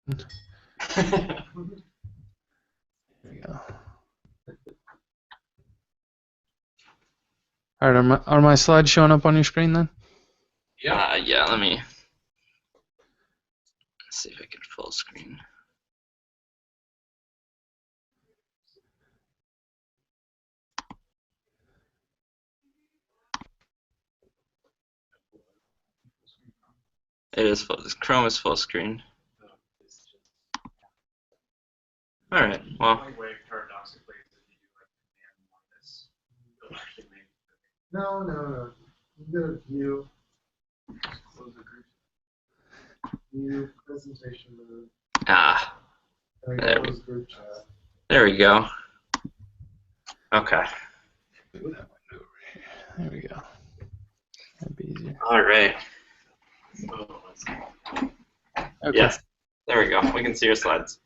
There we go. All right, are my slides showing up on your screen then? Yeah, let me see if I can full screen. It is full. Chrome is full screen. All right. Well. No. You go to view. View presentation mode. There we go. Okay. There we go. That'd be easier. All right. Okay. Yes. There we go. We can see your slides.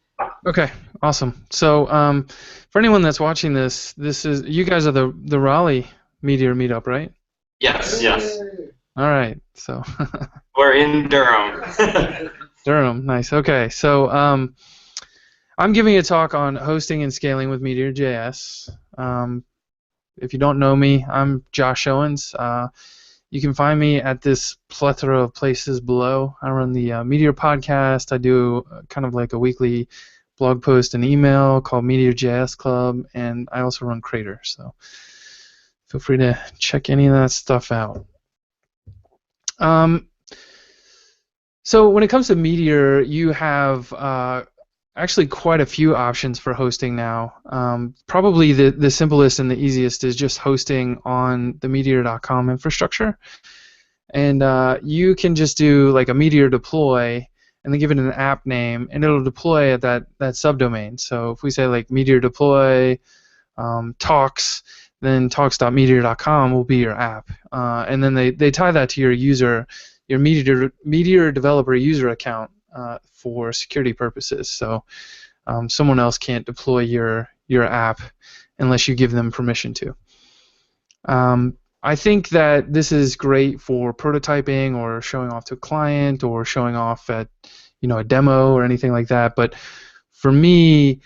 Okay. Awesome. So, for anyone that's watching this is you guys are the Raleigh Meteor meetup, right? Yes. All right. So. We're in Durham. Durham. Nice. Okay. So, I'm giving a talk on hosting and scaling with Meteor.js. If you don't know me, I'm Josh Owens. You can find me at this plethora of places below. I run the Meteor podcast. I do kind of like a weekly blog post and email called Meteor.js Club, and I also run Crater. So feel free to check any of that stuff out. So when it comes to Meteor, you have actually quite a few options for hosting now. Probably the simplest and the easiest is just hosting on the Meteor.com infrastructure. And you can just do like a Meteor deploy and then give it an app name, and it'll deploy at that subdomain. So if we say like Meteor deploy talks, then talks.meteor.com will be your app. And then they tie that to your Meteor developer user account for security purposes. So someone else can't deploy your app unless you give them permission to. I think that this is great for prototyping or showing off to a client or showing off at a demo or anything like that. But for me,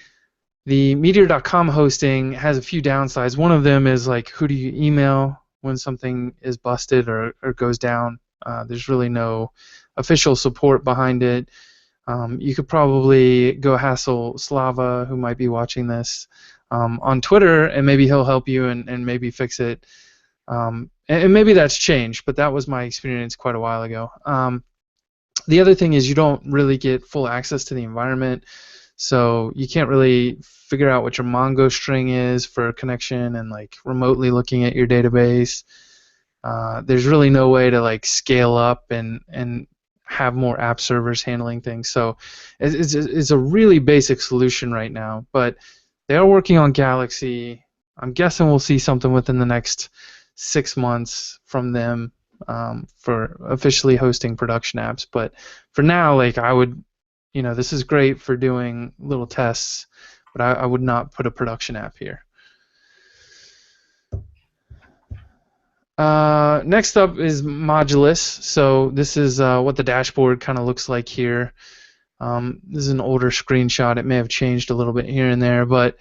the Meteor.com hosting has a few downsides. One of them is like, who do you email when something is busted or goes down? There's really no official support behind it. You could probably go hassle Slava, who might be watching this, on Twitter, and maybe he'll help you and maybe fix it. And maybe that's changed, but that was my experience quite a while ago. The other thing is you don't really get full access to the environment, so you can't really figure out what your Mongo string is for connection and like remotely looking at your database. There's really no way to like scale up and have more app servers handling things. So it's a really basic solution right now, but they are working on Galaxy. I'm guessing we'll see something within the next 6 months from them for officially hosting production apps. But for now, like I would, this is great for doing little tests, but I would not put a production app here. Next up is Modulus. So this is what the dashboard kind of looks like here. This is an older screenshot. It may have changed a little bit here and there, but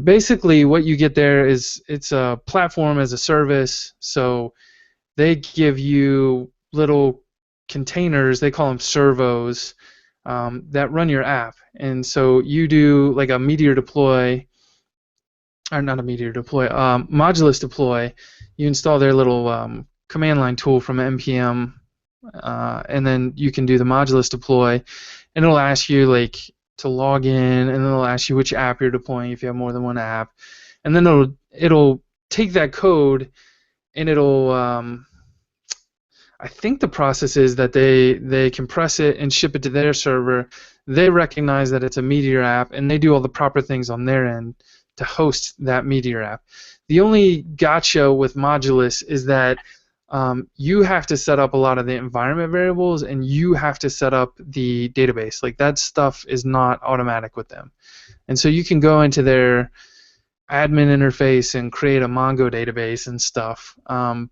basically what you get there is it's a platform as a service. So they give you little containers, they call them servos, that run your app. And so you do like a Meteor deploy, or not a Meteor deploy, Modulus deploy. You install their little command line tool from npm, and then you can do the Modulus deploy, and it'll ask you like to log in, and then it'll ask you which app you're deploying if you have more than one app, and then it'll take that code and it'll I think the process is that they compress it and ship it to their server. They recognize that it's a Meteor app, and they do all the proper things on their end to host that Meteor app. The only gotcha with Modulus is that you have to set up a lot of the environment variables, and you have to set up the database. Like that stuff is not automatic with them. And so you can go into their admin interface and create a Mongo database and stuff.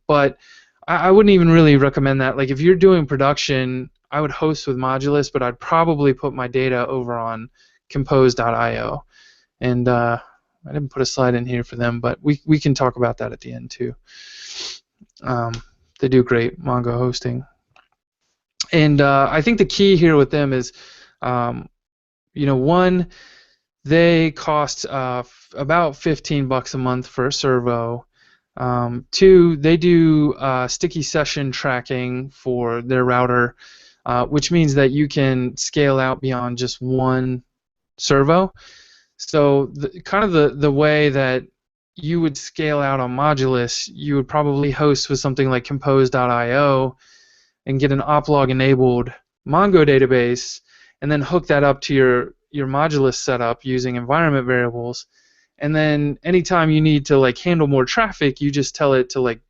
But I wouldn't even really recommend that. Like if you're doing production, I would host with Modulus, but I'd probably put my data over on Compose.io. And I didn't put a slide in here for them, but we can talk about that at the end too. They do great Mongo hosting. And I think the key here with them is, one, they cost about $15 a month for a servo. Two, they do sticky session tracking for their router, which means that you can scale out beyond just one servo. So the way that you would scale out on Modulus, you would probably host with something like Compose.io and get an oplog enabled Mongo database, and then hook that up to your Modulus setup using environment variables. And then anytime you need to like handle more traffic, you just tell it to like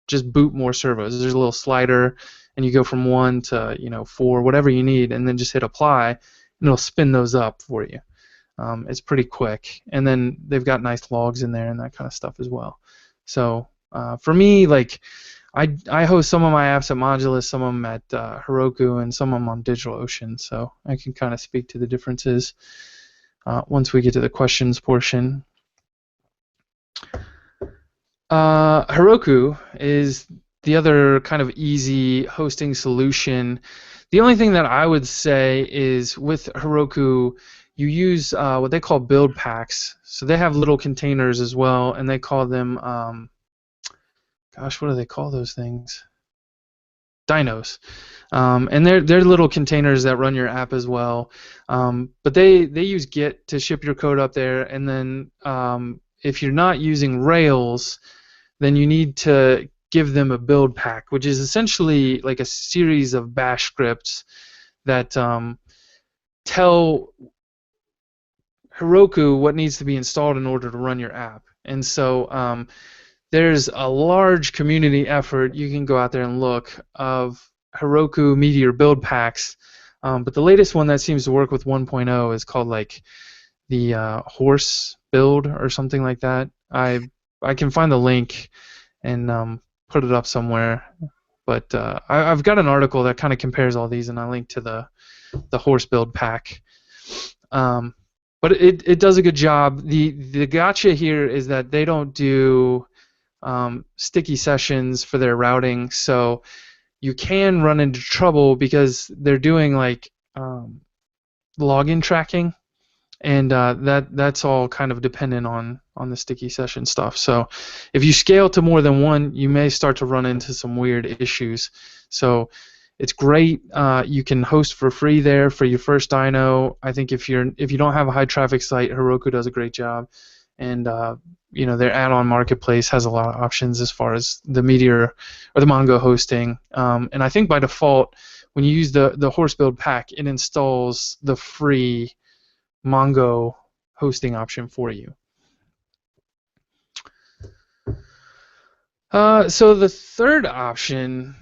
just boot more servos. There's a little slider, and you go from 1 to 4, whatever you need, and then just hit apply, and it'll spin those up for you. It's pretty quick, and then they've got nice logs in there and that kind of stuff as well. So for me, like I host some of my apps at Modulus, some of them at Heroku, and some of them on DigitalOcean. So I can kind of speak to the differences once we get to the questions portion. Heroku is the other kind of easy hosting solution. The only thing that I would say is with Heroku, you use what they call build packs. So they have little containers as well, and they call them, what do they call those things? Dynos. And they're little containers that run your app as well. But they use Git to ship your code up there, and then if you're not using Rails, then you need to give them a build pack, which is essentially like a series of bash scripts that tell Heroku what needs to be installed in order to run your app. And so there's a large community effort, you can go out there and look, of Heroku Meteor build packs. But the latest one that seems to work with 1.0 is called like the horse build or something like that. I can find the link and put it up somewhere. But I've got an article that kind of compares all these, and I link to the horse build pack. But it does a good job. The gotcha here is that they don't do sticky sessions for their routing, so you can run into trouble because they're doing like login tracking, and that's all kind of dependent on the sticky session stuff. So if you scale to more than one, you may start to run into some weird issues. So it's great. You can host for free there for your first dyno. I think if you don't have a high traffic site, Heroku does a great job, and their add-on marketplace has a lot of options as far as the Meteor or the Mongo hosting. And I think by default, when you use the horse build pack, it installs the free Mongo hosting option for you. So the third option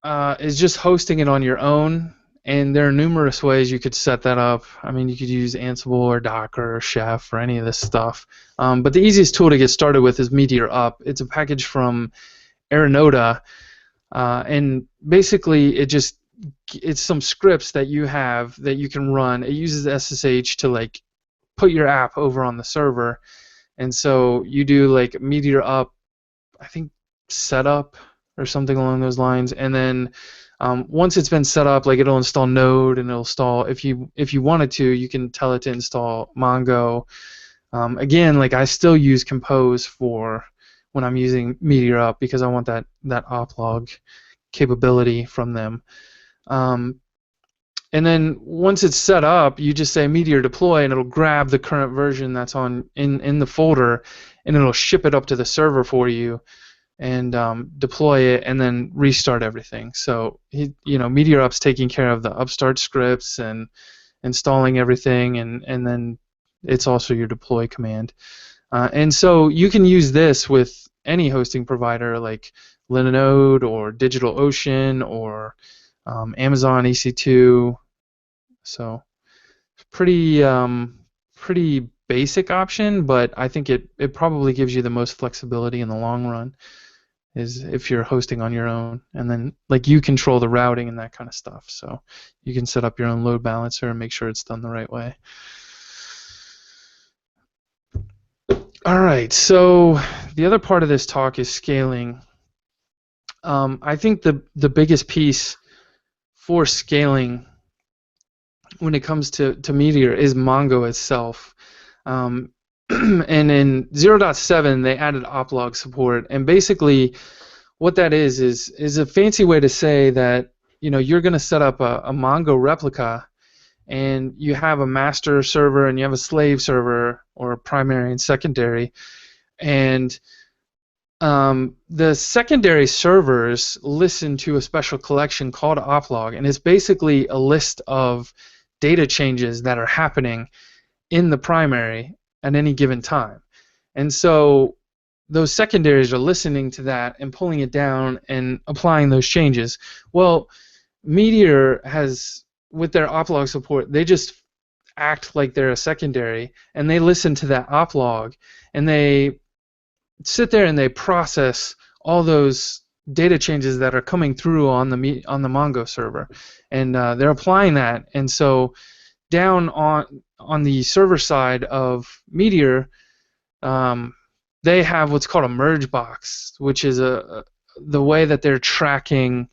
is just hosting it on your own, and there are numerous ways you could set that up. I mean, you could use Ansible or Docker or Chef or any of this stuff. But the easiest tool to get started with is Meteor Up. It's a package from Aeronota, and basically it's some scripts that you have that you can run. It uses SSH to like put your app over on the server, and so you do like Meteor Up, I think setup or something along those lines, and then once it's been set up, like it'll install Node, and it'll install, if you wanted to, you can tell it to install Mongo. Again, like I still use Compose for when I'm using Meteor Up because I want that oplog capability from them. And then once it's set up, you just say Meteor deploy, and it'll grab the current version that's in the folder, and it'll ship it up to the server for you, and deploy it, and then restart everything. So Meteor Up's taking care of the upstart scripts and installing everything, and then it's also your deploy command. And so you can use this with any hosting provider like Linode or DigitalOcean or Amazon EC2. So pretty basic option, but I think it probably gives you the most flexibility in the long run. is if you're hosting on your own, and then like you control the routing and that kind of stuff. So you can set up your own load balancer and make sure it's done the right way. All right, so the other part of this talk is scaling. I think the biggest piece for scaling when it comes to Meteor is Mongo itself. And in 0.7 they added oplog support, and basically what that is a fancy way to say that you're going to set up a Mongo replica, and you have a master server and you have a slave server, or a primary and secondary, and the secondary servers listen to a special collection called oplog, and it's basically a list of data changes that are happening in the primary at any given time. And so those secondaries are listening to that and pulling it down and applying those changes. Well, Meteor has, with their oplog support, they just act like they're a secondary, and they listen to that oplog, and they sit there and they process all those data changes that are coming through on the Mongo server, and they're applying that. And so down on the server side of Meteor, they have what's called a merge box, which is the way that they're tracking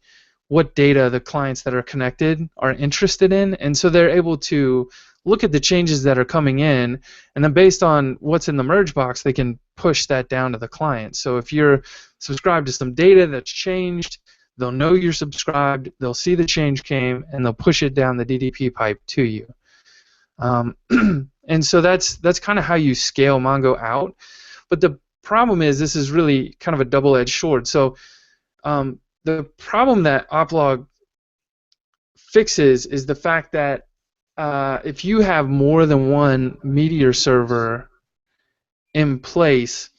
what data the clients that are connected are interested in, and so they're able to look at the changes that are coming in, and then based on what's in the merge box, they can push that down to the client. So if you're subscribed to some data that's changed, they'll know you're subscribed, they'll see the change came, and they'll push it down the DDP pipe to you. And so that's kind of how you scale Mongo out. But the problem is, this is really kind of a double-edged sword. So the problem that oplog fixes is the fact that if you have more than one Meteor server in place,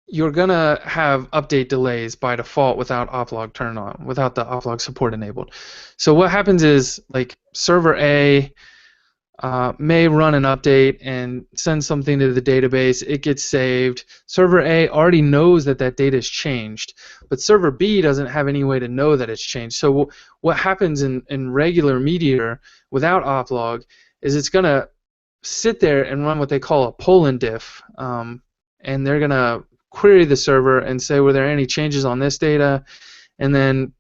you're going to have update delays by default without oplog turned on, without the oplog support enabled. So what happens is, like, server A may run an update and send something to the database. It gets saved. Server A already knows that that data has changed, but server B doesn't have any way to know that it's changed. So what happens in regular Meteor without oplog is it's going to sit there and run what they call a pull and diff, and they're going to query the server and say, were there any changes on this data, and then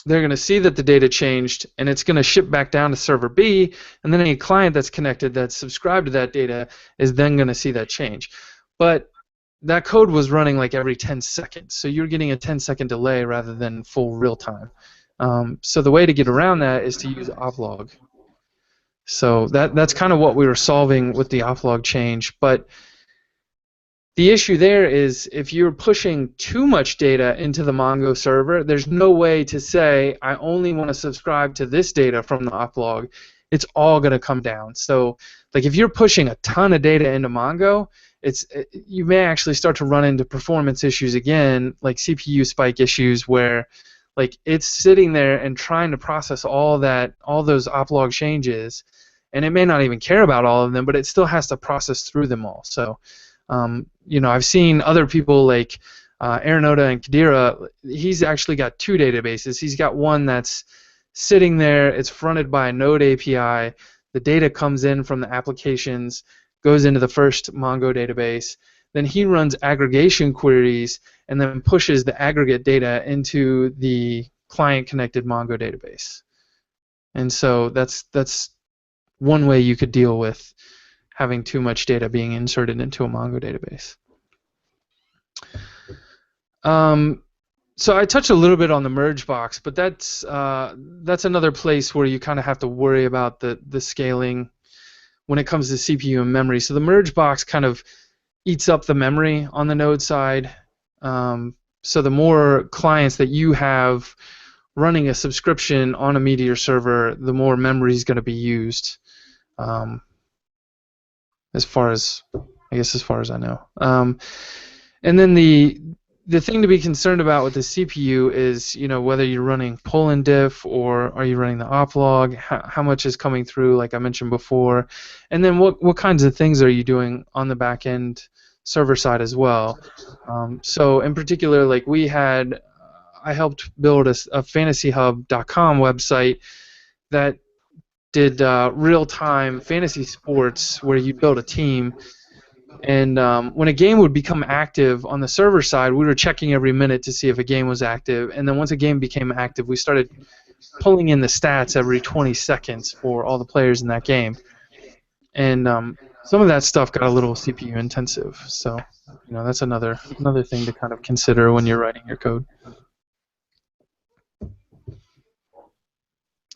they're going to see that the data changed, and it's going to ship back down to server B, and then any client that's connected that's subscribed to that data is then going to see that change. But that code was running like every 10 seconds, so you're getting a 10-second delay rather than full real time. So the way to get around that is to use oplog. So that's kind of what we were solving with the oplog change. But the issue there is, if you're pushing too much data into the Mongo server, there's no way to say, I only want to subscribe to this data from the oplog. It's all going to come down. So, like, if you're pushing a ton of data into Mongo, you may actually start to run into performance issues again, like CPU spike issues, where like it's sitting there and trying to process all those oplog changes, and it may not even care about all of them, but it still has to process through them all. So I've seen other people like Aaron Oda and Kadira. He's actually got two databases. He's got one that's sitting there. It's fronted by a Node API. The data comes in from the applications, goes into the first Mongo database. Then he runs aggregation queries and then pushes the aggregate data into the client-connected Mongo database. And so that's one way you could deal with having too much data being inserted into a Mongo database. So I touched a little bit on the merge box, but that's another place where you kind of have to worry about the scaling when it comes to CPU and memory. So the merge box kind of eats up the memory on the node side. So the more clients that you have running a subscription on a Meteor server, the more memory is going to be used. As far as I know. And then the thing to be concerned about with the CPU is, whether you're running pull and diff or are you running the oplog, how much is coming through, like I mentioned before, and then what kinds of things are you doing on the back end server side as well. So in particular, like I helped build a fantasyhub.com website that did real-time fantasy sports where you build a team. And when a game would become active on the server side, we were checking every minute to see if a game was active. And then once a game became active, we started pulling in the stats every 20 seconds for all the players in that game. And some of that stuff got a little CPU intensive. So, that's another thing to kind of consider when you're writing your code.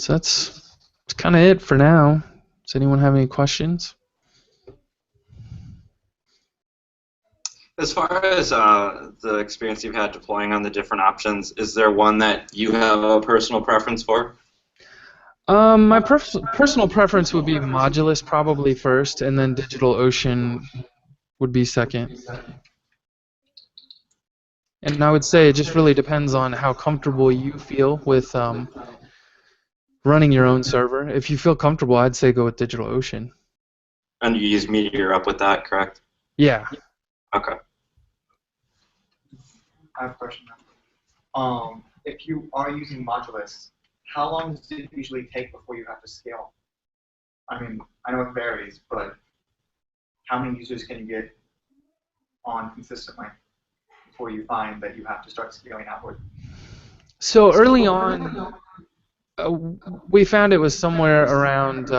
So that's kind of it for now. Does anyone have any questions? As far as the experience you've had deploying on the different options, is there one that you have a personal preference for? My personal preference would be Modulus probably first, and then DigitalOcean would be second. And I would say it just really depends on how comfortable you feel with running your own server. If you feel comfortable, I'd say go with DigitalOcean. And you use Meteor up with that, correct? Yeah. Okay. I have a question now. If you are using Modulus, how long does it usually take before you have to scale? I mean, I know it varies, but how many users can you get on consistently before you find that you have to start scaling outward? So early on, we found it was somewhere around.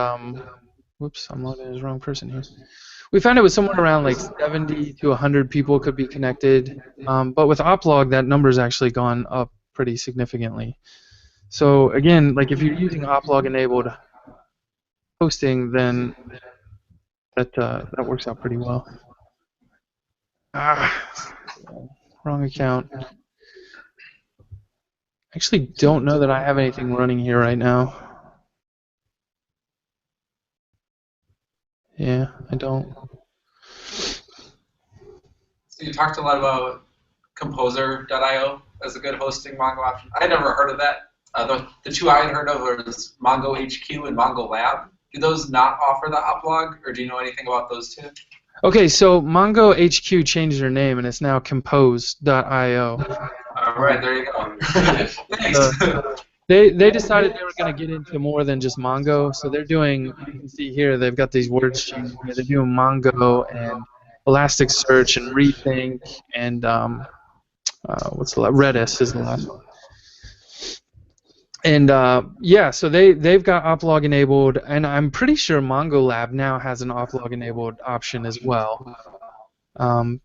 Whoops, I'm logging as the wrong person here. We found it was somewhere around like 70 to 100 people could be connected, but with Oplog, that number's actually gone up pretty significantly. So again, like if you're using Oplog-enabled hosting, then that works out pretty well. Wrong account. Actually, don't know that I have anything running here right now. Yeah, I don't. So you talked a lot about Composer.io as a good hosting Mongo option. I had never heard of that. The two I had heard of was Mongo HQ and Mongo Lab. Do those not offer the Oplog, or do you know anything about those two? Okay, so Mongo HQ changed their name, and it's now Compose.io. All right, there you go. Thanks. They decided they were going to get into more than just Mongo, so they're doing, you can see here, they've got these words changing here. They're doing Mongo and Elasticsearch and Rethink and what's the last? Redis is the last one. And yeah, so they've got Oplog enabled, and I'm pretty sure Mongo Lab now has an Oplog enabled option as well.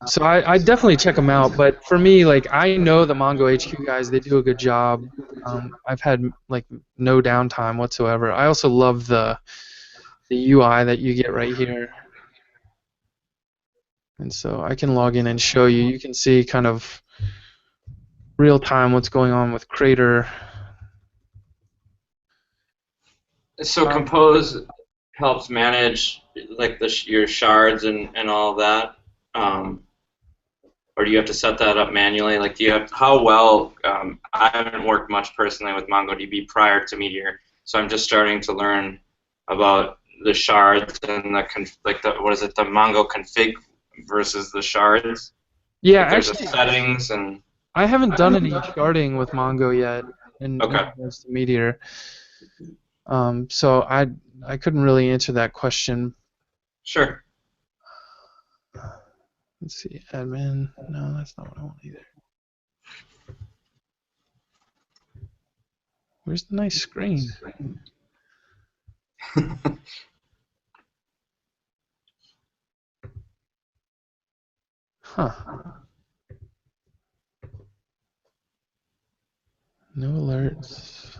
So I definitely check them out, but for me, like, I know the Mongo HQ guys, they do a good job. I've had like no downtime whatsoever. I also love the UI that you get right here. And so I can log in and show you. You can see kind of real time what's going on with Crater. So Compose helps manage like your shards and all of that, or do you have to set that up manually? Like, do you have how well? I haven't worked much personally with MongoDB prior to Meteor, so I'm just starting to learn about the shards and the what is it, the Mongo config versus the shards. Yeah, there's actually, settings and. I haven't done any sharding with Mongo yet in Okay. regards to Meteor. So I couldn't really answer that question. Sure. Let's see, admin. No, that's not what I want either. Where's the nice screen? Huh. No alerts.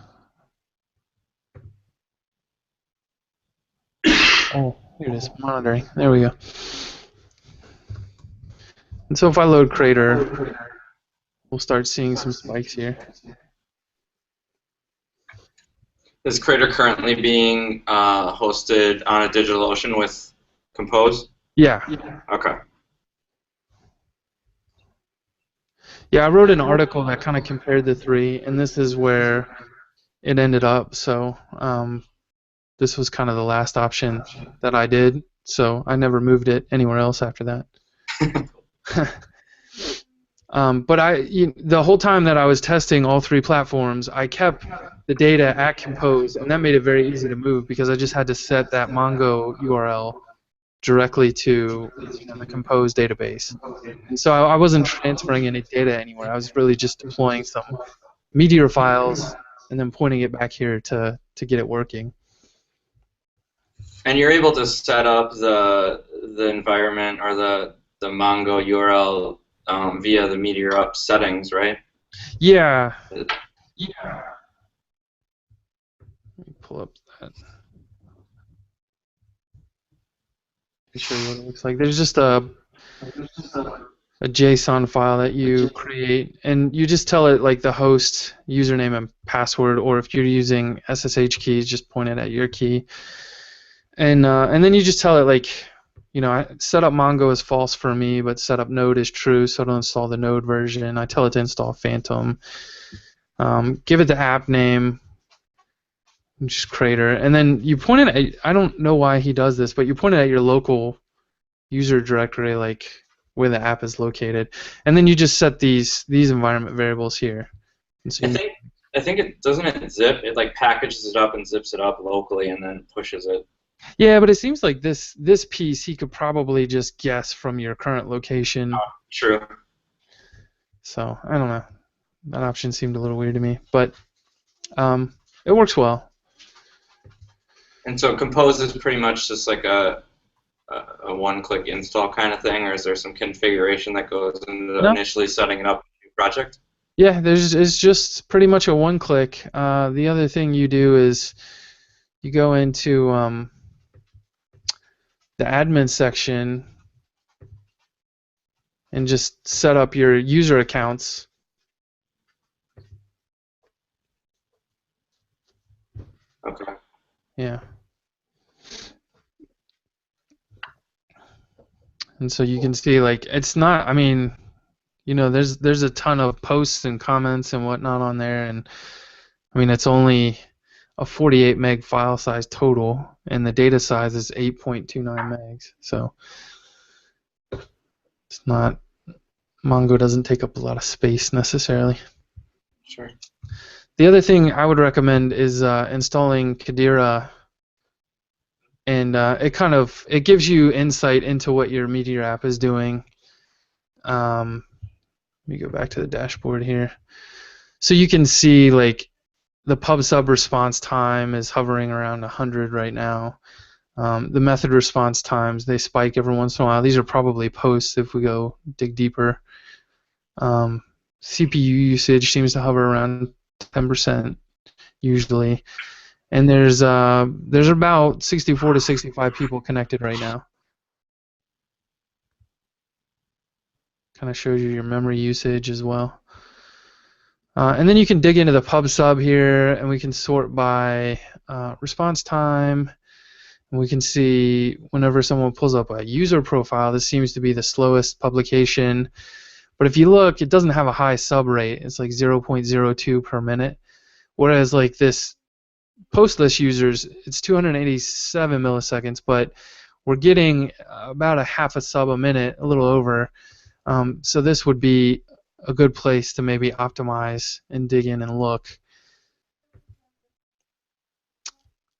Oh, here it is, monitoring. There we go. And so if I load Crater, we'll start seeing some spikes here. Is Crater currently being hosted on a DigitalOcean with Compose? Yeah. Okay. Yeah, I wrote an article that kind of compared the three, and this is where it ended up. So this was kind of the last option that I did, so I never moved it anywhere else after that. But the whole time that I was testing all three platforms, I kept the data at Compose, and that made it very easy to move because I just had to set that Mongo URL directly to the Compose database. And so I wasn't transferring any data anywhere. I was really just deploying some Meteor files and then pointing it back here to get it working. And you're able to set up the environment or the Mongo URL via the Meteor Up settings, right? Yeah. Yeah. Let me pull up that. Show you what it looks like. There's just a JSON file that you create, and you just tell it like the host username and password, or if you're using SSH keys, just point it at your key, and then you just tell it like, set up Mongo as false for me, but set up Node as true, so it'll install the Node version. I tell it to install Phantom. Give it the app name, just Crater, and then you point it at, I don't know why he does this, but you point it at your local user directory, like where the app is located, and then you just set these environment variables here. And so I think it doesn't it zip. It like packages it up and zips it up locally and then pushes it. Yeah, but it seems like this piece he could probably just guess from your current location. Oh, true. So I don't know. That option seemed a little weird to me, but it works well. And so Compose is pretty much just like a one-click install kind of thing, or is there some configuration that goes into initially setting it up in your project? Yeah, it's just pretty much a one-click. The other thing you do is you go into the admin section and just set up your user accounts. Okay. Yeah. And so you can see, like, it's not, I mean, there's a ton of posts and comments and whatnot on there, and I mean, it's only a 48 meg file size total, and the data size is 8.29 megs. So it's not, Mongo doesn't take up a lot of space necessarily. Sure. The other thing I would recommend is installing Kadira, and it gives you insight into what your Meteor app is doing. Let me go back to the dashboard here. So you can see, like, the pub sub response time is hovering around 100 right now. The method response times, they spike every once in a while. These are probably posts if we go dig deeper. CPU usage seems to hover around 10% usually. And there's about 64 to 65 people connected right now. Kind of shows you your memory usage as well. And then you can dig into the pub sub here, and we can sort by response time. And we can see whenever someone pulls up a user profile, this seems to be the slowest publication. But if you look, it doesn't have a high sub rate. It's like 0.02 per minute. Whereas like this post list users, it's 287 milliseconds, but we're getting about a half a sub a minute, a little over. So this would be a good place to maybe optimize and dig in and look.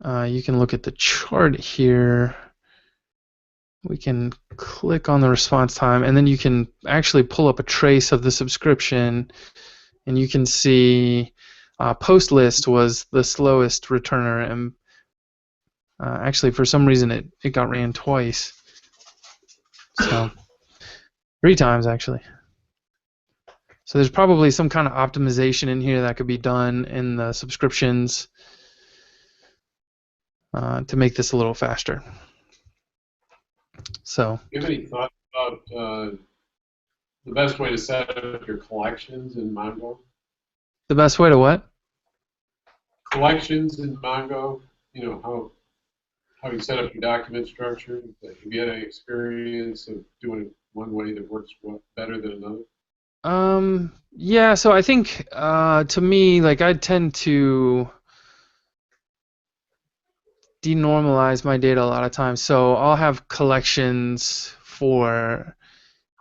You can look at the chart here. We can click on the response time, and then you can actually pull up a trace of the subscription, and you can see post list was the slowest returner, and actually for some reason it got ran twice. So 3 times actually. So there's probably some kind of optimization in here that could be done in the subscriptions to make this a little faster. So. Do you have any thoughts about the best way to set up your collections in Mongo? The best way to what? Collections in Mongo. You know, how you set up your document structure. Have you had any experience of doing it one way that works better than another? Yeah, so I think to me, like, I tend to denormalize my data a lot of times. So I'll have collections for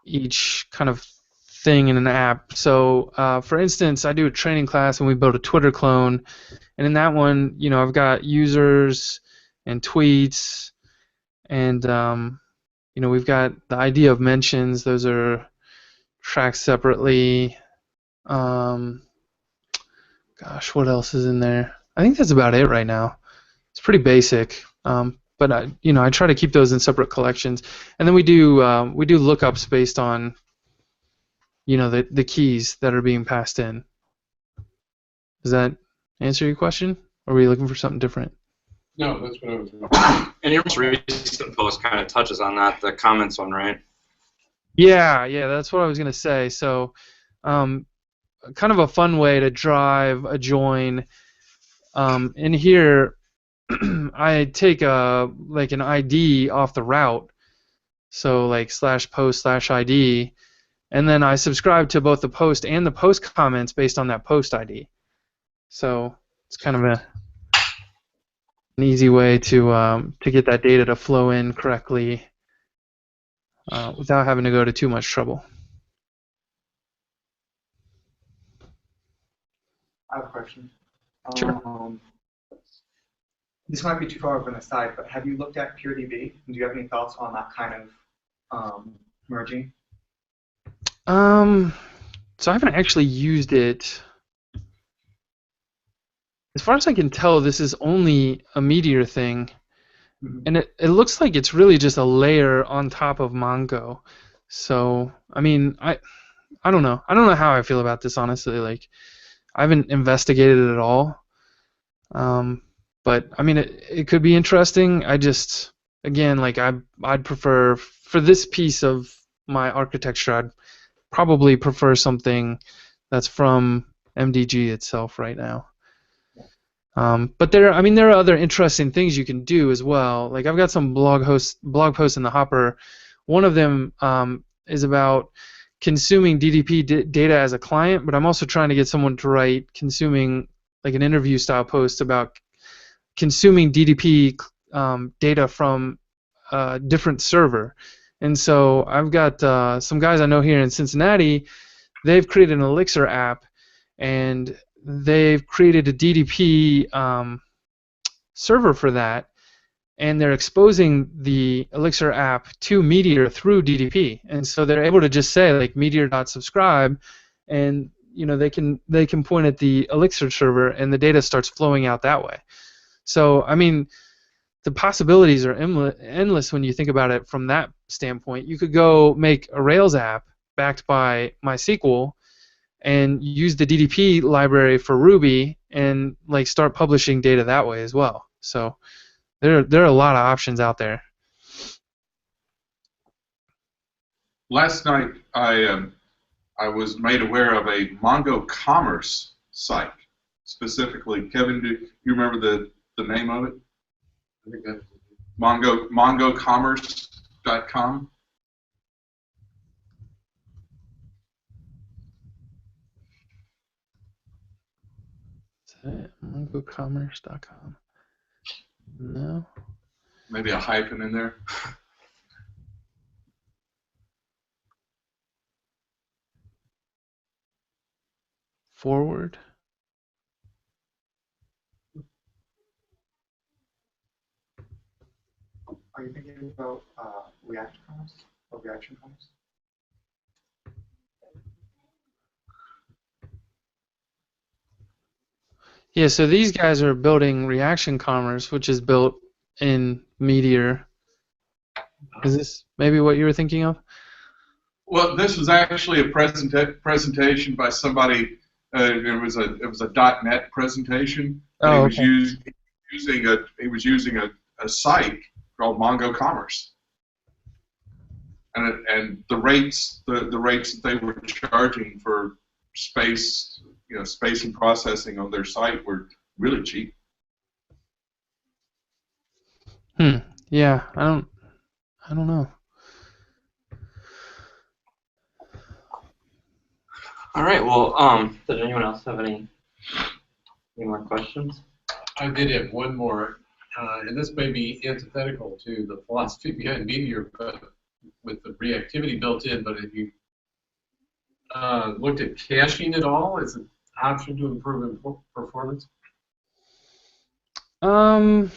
each kind of thing in an app. So, for instance, I do a training class and we build a Twitter clone, and in that one, I've got users and tweets, and we've got the idea of mentions. Those are tracked separately. Gosh, what else is in there? I think that's about it right now. It's pretty basic, but I try to keep those in separate collections, and then we do lookups based on the keys that are being passed in. Does that answer your question? Or were you looking for something different? No, that's what I was looking. And your most recent post kind of touches on that, the comments one, right? Yeah, that's what I was gonna say. So, kind of a fun way to drive a join. In here, I take an ID off the route, so like /post/ID, and then I subscribe to both the post and the post comments based on that post ID. So it's kind of an easy way to get that data to flow in correctly without having to go to too much trouble. I have a question. Sure. This might be too far of an aside, but have you looked at PureDB? Do you have any thoughts on that kind of merging? So I haven't actually used it. As far as I can tell, this is only a Meteor thing, and it looks like it's really just a layer on top of Mongo. So I mean, I don't know. I don't know how I feel about this, honestly. Like, I haven't investigated it at all. But I mean, it could be interesting. I just, again, like I'd prefer, for this piece of my architecture, I'd probably prefer something that's from MDG itself right now. But there are other interesting things you can do as well. Like, I've got some blog posts in the hopper. One of them is about consuming DDP data as a client, but I'm also trying to get someone to write consuming, like, an interview style post about consuming DDP data from a different server. And so I've got some guys I know here in Cincinnati. They've created an Elixir app, and they've created a DDP server for that, and they're exposing the Elixir app to Meteor through DDP. And so they're able to just say, like, meteor.subscribe, and they can point at the Elixir server, and the data starts flowing out that way. So I mean, the possibilities are endless when you think about it from that standpoint. You could go make a Rails app backed by MySQL and use the DDP library for Ruby and, like, start publishing data that way as well. So there are a lot of options out there. Last night I was made aware of a Mongo Commerce site. Specifically, Kevin, do you remember the name of it? I think that's MongoCommerce.com. Is that MongoCommerce.com? No. Maybe a hyphen in there. Forward. Are you thinking about React Commerce or Reaction Commerce? Yeah, so these guys are building Reaction Commerce, which is built in Meteor. Is this maybe what you were thinking of? Well, this was actually a presentation by somebody. It was a .NET presentation. Oh, he was using a site called Mongo Commerce, and the rates that they were charging for space and processing on their site were really cheap. Yeah, I don't know. All right. Well, did anyone else have any more questions? I did have one more, and this may be antithetical to the philosophy behind Meteor, but with the reactivity built in, but have you looked at caching at all as an option to improve performance? I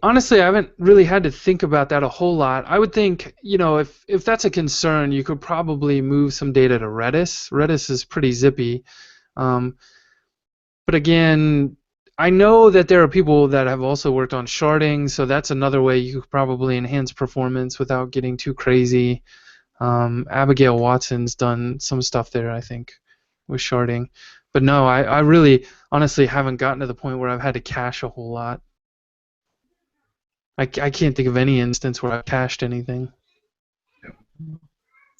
honestly haven't really had to think about that a whole lot. I would think, if that's a concern, you could probably move some data to Redis. Redis is pretty zippy. But again, I know that there are people that have also worked on sharding, so that's another way you could probably enhance performance without getting too crazy. Abigail Watson's done some stuff there, I think, with sharding. But no, I really honestly haven't gotten to the point where I've had to cache a whole lot. I can't think of any instance where I've cached anything.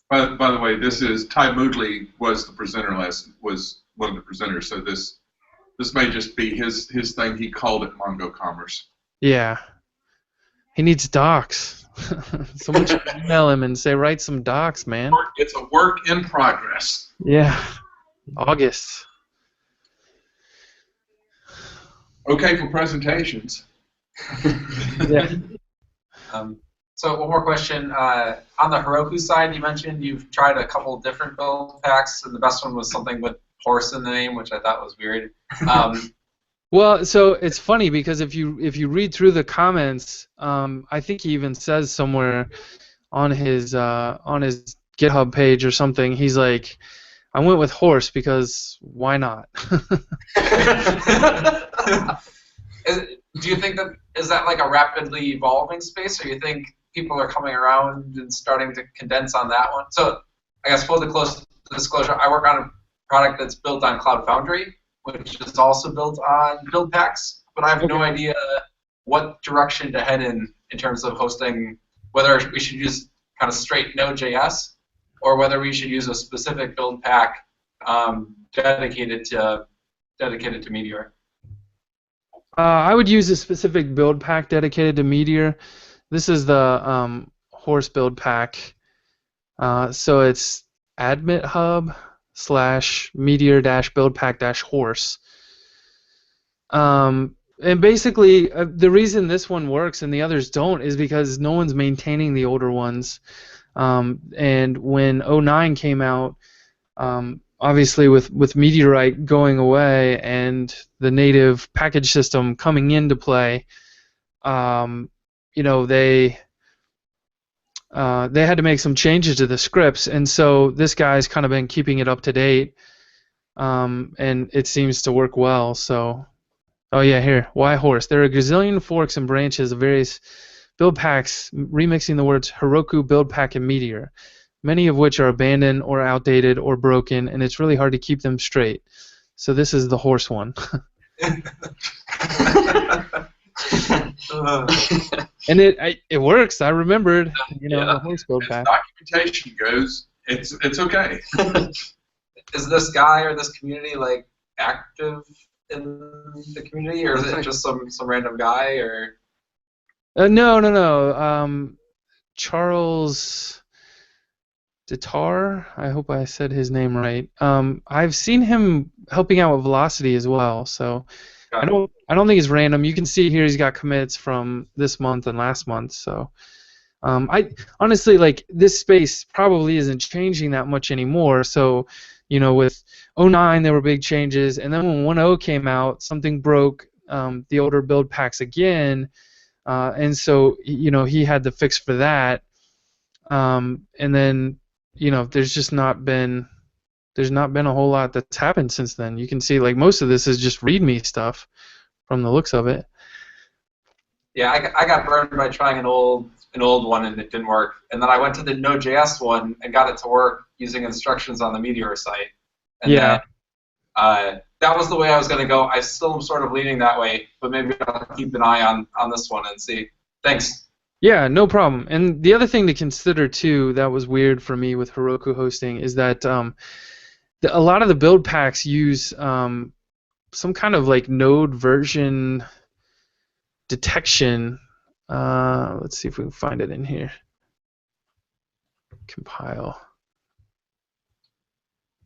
By the way, this is Ty Moodley was the presenter was one of the presenters, so this may just be his thing. He called it Mongo Commerce. Yeah. He needs docs. Someone should email him and say, write some docs, man. It's a work in progress. Yeah. August. Okay for presentations. Yeah. So one more question. On the Heroku side, you mentioned you've tried a couple different build packs, and the best one was something with horse in the name, which I thought was weird. Well, so it's funny because if you read through the comments, I think he even says somewhere on his GitHub page or something, he's like, I went with horse because why not? Do you think that is that like a rapidly evolving space, or you think people are coming around and starting to condense on that one? So I guess full disclosure, I work on a product that's built on Cloud Foundry, which is also built on build packs, but I have no idea what direction to head in terms of hosting, whether we should use kind of straight Node.js or whether we should use a specific build pack dedicated to Meteor. I would use a specific build pack dedicated to Meteor. This is the horse build pack. So it's admithub/meteor-buildpack-horse. And basically, the reason this one works and the others don't is because no one's maintaining the older ones. And when 09 came out, obviously with Meteorite going away and the native package system coming into play, they had to make some changes to the scripts, and so this guy's kind of been keeping it up to date, and it seems to work well. So, oh yeah, here, why horse? There are a gazillion forks and branches of various build packs remixing the words Heroku, build pack, and Meteor, many of which are abandoned or outdated or broken, and it's really hard to keep them straight. So this is the horse one. And it works. I remembered, the horse build As pack. documentation goes, it's okay. Is this guy or this community like active in the community, or is it just some random guy? Or No. Charles Ditar, I hope I said his name right. I've seen him helping out with Velocity as well, so I don't think it's random. You can see here he's got commits from this month and last month. So I honestly, like, this space probably isn't changing that much anymore. So with 09 there were big changes, and then when 10 came out, something broke the older build packs again, and so he had the fix for that, and then there's not been a whole lot that's happened since then. You can see, like, most of this is just README stuff from the looks of it. Yeah, I got burned by trying an old one and it didn't work. And then I went to the Node.js one and got it to work using instructions on the Meteor site. And Yeah. then, that was the way I was going to go. I still am sort of leaning that way, but maybe I'll keep an eye on this one and see. Thanks. Yeah, no problem. And the other thing to consider too that was weird for me with Heroku hosting is that a lot of the build packs use some kind of like node version detection. Let's see if we can find it in here. Compile.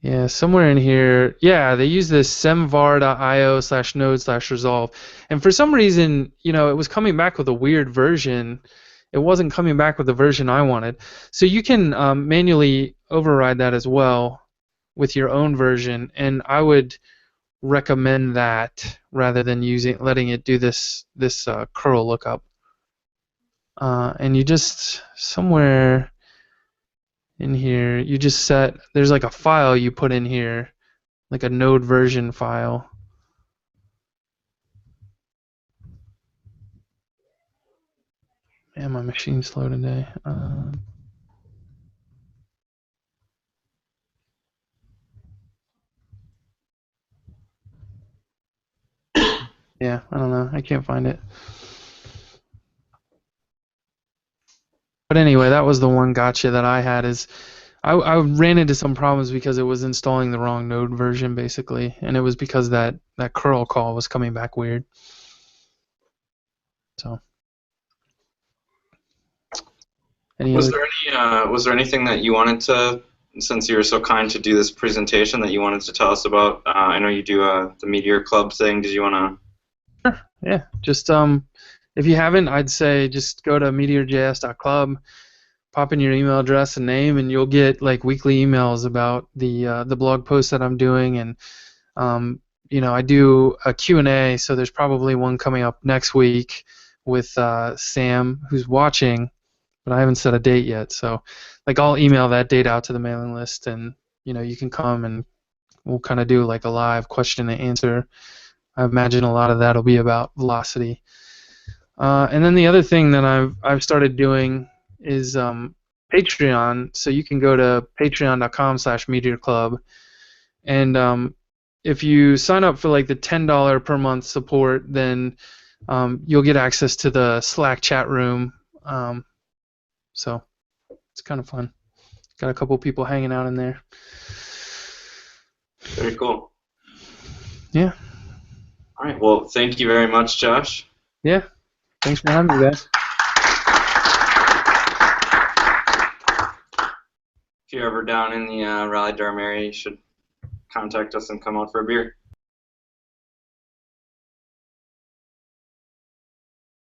Yeah, somewhere in here. Yeah, they use this semvar.io/node/resolve. And for some reason, it was coming back with a weird version. it wasn't coming back with the version I wanted. So you can manually override that as well with your own version, and I would recommend that rather than letting it do this curl lookup. And you just somewhere in here you just set, there's like a file you put in here, like a node version file. Man, my machine's slow today. Yeah, I don't know. I can't find it. But anyway, that was the one gotcha that I had. Is I ran into some problems because it was installing the wrong node version, basically, and it was because that curl call was coming back weird. So, Was there anything that you wanted to, since you were so kind to do this presentation, that you wanted to tell us about? I know you do the Meteor Club thing. Did you want to? Yeah, just if you haven't, I'd say just go to Meteor.js.club, pop in your email address and name, and you'll get like weekly emails about the blog posts that I'm doing, and I do a Q&A, so there's probably one coming up next week with Sam, who's watching, but I haven't set a date yet. So, like, I'll email that date out to the mailing list, and you can come and we'll kind of do like a live question and answer. I imagine a lot of that will be about velocity. And then the other thing that I've started doing is Patreon. So you can go to patreon.com/meteorclub, and if you sign up for like the $10 per month support, then you'll get access to the Slack chat room. So it's kind of fun. Got a couple people hanging out in there. Very cool. Yeah. All right. Well, thank you very much, Josh. Yeah. Thanks for having me, guys. If you're ever down in the Raleigh-Durham area, you should contact us and come out for a beer.